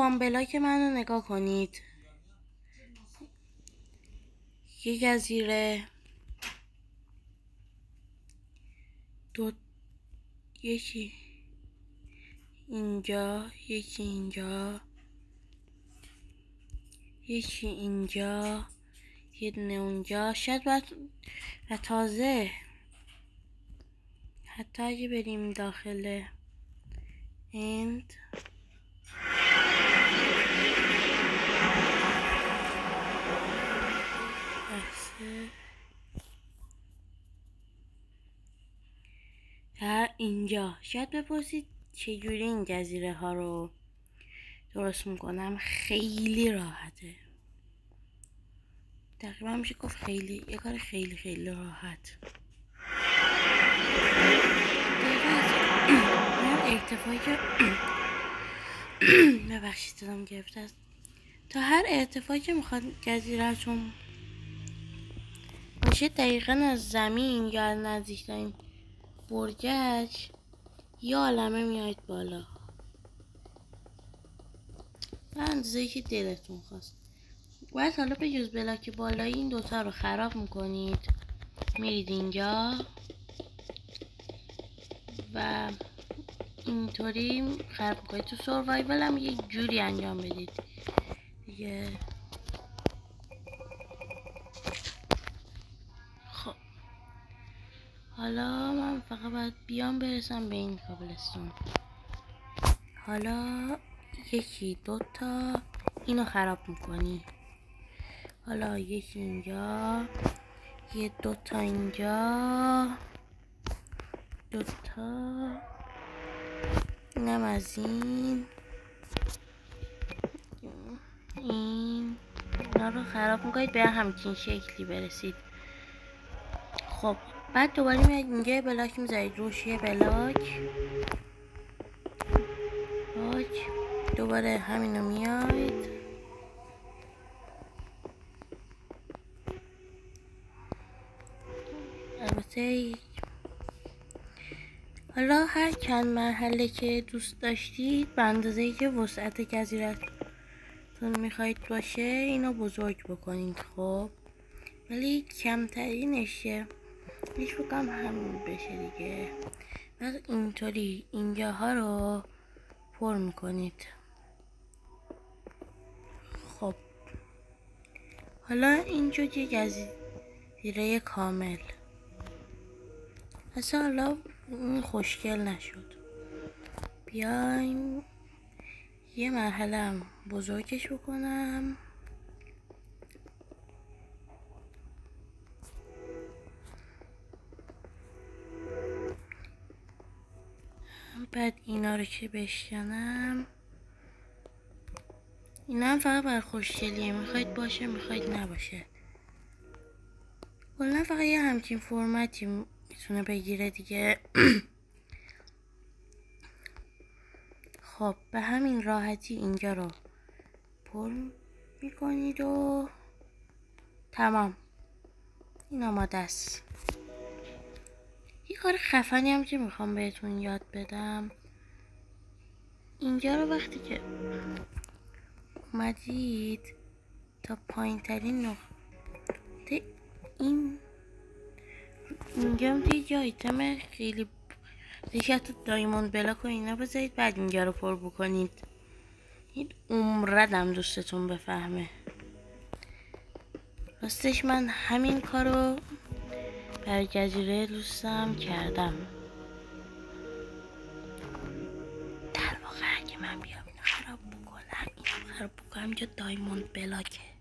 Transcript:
وان بلاک منو نگاه کنید. یه جزیره، یکی اینجا، یکی اینجا، یکی اینجا، یه دونه اونجا. شاید باید و تازه حتی اگه بریم داخل اند در اینجا شاید بپرسید چجوری این جزیره ها رو درست میکنم. خیلی راحته، تقریبا میشه گفت خیلی یه کار خیلی خیلی راحت. ارتفاعی که ببخشید دادم گرفته است. تا هر ارتفاعی که میخواد جزیره‌تون میشه دقیقا از زمین یا نزدیکترین برجش یه عالمه میاید بالا، به اندازه‌ای که دلتون خواست. باید حالا به جز بلاک بالایی این دوتا رو خراب میکنید، میرید اینجا و اینطوری خراب میکنید. تو سروایول هم یه جوری انجام بدید دیگه. خب حالا من فقط باید بیام برسم به این کابلستون. حالا یکی دوتا اینو خراب میکنی. حالا یکی اینجا، یه دوتا اینجا، دوتا اینم از این اینا رو خراب میکنید به همچین شکلی برسید. خب بعد دوباره میاد اینجا یه بلاک میذارید روش، یه بلاک دوباره همینو میاید البته. حالا هر چند مرحله که دوست داشتید به اندازه‌ای که وسعت جزیرتون میخواید باشه اینو بزرگ بکنید. خب ولی کمترینشه هیچ بکنم همین بشه دیگه. بعد اینطوری اینجاها رو پر میکنید. خب حالا اینجا یه جزیره کامل اصلا. حالا این خوشگل نشد، بیایم یه مرحله هم بزرگش بکنم. بعد اینا رو که بشکنم، اینا هم فقط بر خوشگلیه، میخواید باشه میخواید نباشه. کلا فقط یه همچین فرمتی میتونه بگیره دیگه. خب به همین راحتی اینجا رو پر میکنید و تمام. این آماده است. یه کار خفنی هم که میخوام بهتون یاد بدم، اینجا رو وقتی که اومدید تا پایین ترین نقطه اینجا هم دیگه آیتم خیلی دیگه حتی دایموند بلاک و اینا بذارید بعد اینجا رو پر بکنید. این عمردم دوستتون بفهمه. راستش من همین کارو برای جزیره دوستم کردم. در واقع اگه من بیام اینو خراب بکنم اینجا دایموند بلاکه.